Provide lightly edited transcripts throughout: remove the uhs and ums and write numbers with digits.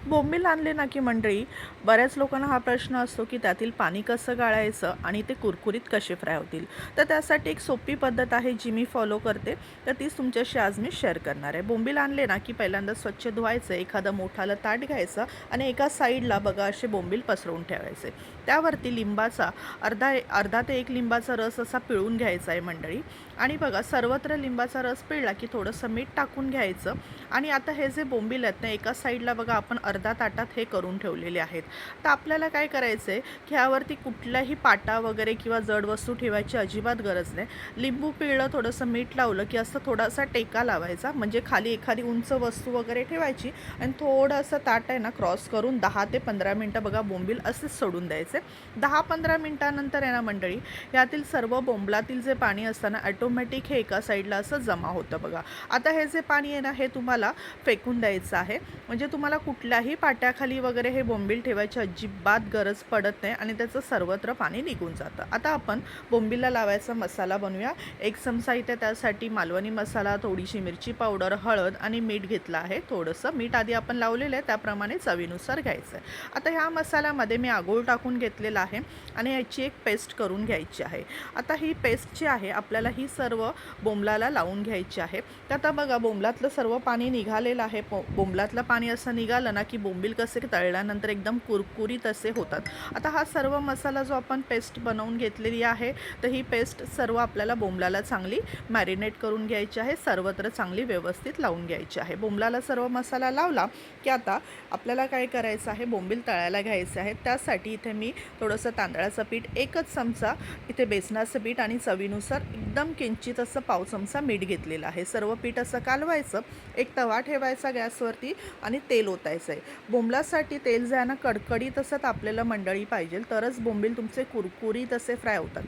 बोंबील आणले ना की मंडळी बऱ्याच लोकांना हा प्रश्न असतो की त्यातील पाणी कसं गाळायचं आणि ते कुरकुरीत कसे फ्राय होतील. तर त्यासाठी एक सोपी पद्धत आहे जी मी फॉलो करते, तर तीच तुमच्याशी आज मी शेअर करणार आहे. बोंबील आणले ना की पहिल्यांदा स्वच्छ धुवायचं, एखादं मोठालं ताट घ्यायचं आणि एका साईडला बघा असे बोंबील पसरवून ठेवायचे. त्यावरती लिंबाचा अर्धा अर्धा ते एक लिंबाचा रस असा पिळून घ्यायचा आहे मंडळी. आणि बघा सर्वत्र लिंबाचा रस पिळला की थोडंसं मीठ टाकून घ्यायचं. आणि आता हे जे बोंबील आहेत ना एका साईडला बघा आपण अर्धा ताटात हे करून ठेवलेले आहेत. तर आपल्याला काय करायचं आहे की ह्यावरती कुठलाही पाटा वगैरे किंवा जड वस्तू ठेवायची अजिबात गरज नाही. लिंबू पिळलं, थोडंसं मीठ लावलं की असं थोडासा टेका लावायचा, म्हणजे खाली एखादी उंच वस्तू वगैरे ठेवायची आणि थोडंसं ताट आहे ना क्रॉस करून 10 ते 15 मिनटं बघा बोंबील असेच सोडून द्यायचे. 10-15 मिनटानंतर आहे ना मंडळी यातील सर्व बोंबलातील जे पाणी असतं ना ॲटोमॅटिक हे एका साईडला असं जमा होतं बघा. आता हे जे पाणी आहे ना हे तुम्हाला फेकून द्यायचं आहे, म्हणजे तुम्हाला कुठल्याही पाट्याखाली वगैरे हे बोंबील ठेवायची अजिबात गरज पडत नाही आणि त्याचं सर्वत्र पाणी निघून जातं. आता आपण बोंबीलला लावायचा मसाला बनवूया. 1 चमचा इथे त्यासाठी मालवणी मसाला, थोडीशी मिरची पावडर, हळद आणि मीठ घेतलं आहे. थोडंसं मीठ आधी आपण लावलेलं आहे त्याप्रमाणे चवीनुसार घ्यायचं आहे. आता ह्या मसाल्यामध्ये मी आगोळ टाकून घेतलेला आहे आणि याची एक पेस्ट करून घ्यायची आहे. आता ही पेस्ट जी आहे आपल्याला ही सर्व बोंबलाला लावून घ्यायची आहे. तर आता बघा बोंबलातलं सर्व पाणी निघालेलं आहे. बोंबलातलं पाणी असं निघालं ना की बोंबील कसे तळल्यानंतर एकदम कुरकुरीत असे होतात. आता हा सर्व मसाला जो आपण पेस्ट बनवून घेतलेली आहे, तर ही पेस्ट सर्व आपल्याला बोंबलाला चांगली मॅरिनेट करून घ्यायची आहे, सर्वत्र चांगली व्यवस्थित लावून घ्यायची आहे. बोंबलाला सर्व मसाला लावला की आता आपल्याला काय करायचं आहे, बोंबील तळायला घ्यायचे आहे. त्यासाठी इथे मी थोडंसं तांदळाचं पीठ, 1च चमचा इथे बेसनाचं पीठ आणि चवीनुसार एकदम किंचित असं पाव चमचा मीठ घेतलेलं आहे. सर्व पीठ असं कालवायचं. एक तवा ठेवायचा गॅसवरती आणि तेल ओतायचं आहे. बोंबलासाठी तेल जे आहे ना कडकडीत असं तापलेलं मंडळी पाहिजे, तरच बोंबील तुमचे कुरकुरीत असे फ्राय होतात.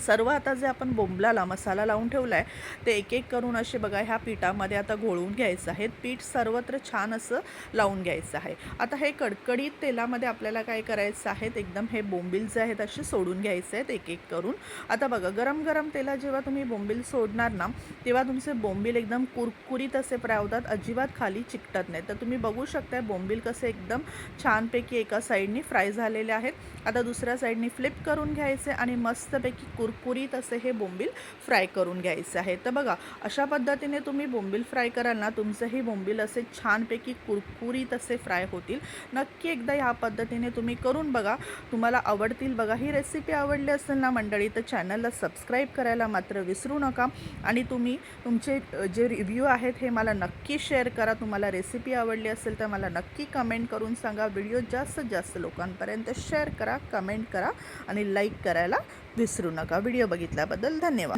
सर्व आता जे आपण बोंबलाला मसाला लावून ठेवला आहे ते एक एक करून असे बघा ह्या पिठामध्ये आता घोळवून घ्यायचं आहे. पीठ सर्वत्र छान असं लावून घ्यायचं आहे. आता हे कडकडीत तेलामध्ये आपल्याला काय करायचं आहे, एकदम हे बोंबील जे आहेत असे सोडून घ्यायचे आहेत एक एक करून. आता बघा गरम गरम तेलात जेव्हा तुम्ही बोंबील सोडणार ना तेव्हा तुमचे बोंबील एकदम कुरकुरीत असे फ्राय होतात, अजिबात खाली चिकटत नाही. तर तुम्ही बघू शकता बोंबील कसे एकदम छानपैकी एका साईडनी फ्राय झालेले आहेत. आता दुसऱ्या साईडनी फ्लिप करून घ्यायचे आणि मस्तपैकी कुरकुरीत असे हे बोंबील फ्राय करून घ्यायचे आहे. तर बघा अशा पद्धतीने तुम्ही बोंबील फ्राय कराल ना तुमचंही बोंबील असे छानपैकी कुरकुरीत असे फ्राय होतील. नक्की एकदा ह्या पद्धतीने तुम्ही करून बघा, तुम्हाला आवडतील बघा. ही रेसिपी आवडली असेल ना मंडळी तर चॅनलला सबस्क्राईब करायला मात्र विसरू नका आणि तुम्ही तुमचे जे रिव्ह्यू आहेत हे मला नक्की शेअर करा. तुम्हाला रेसिपी आवडली असेल तर मला नक्की कमेंट करून सांगा. व्हिडिओ जास्तीत जास्त लोकांपर्यंत शेअर करा, कमेंट करा आणि लाईक करायला विसरू नका. व्हिडिओ बघितल्याबद्दल धन्यवाद.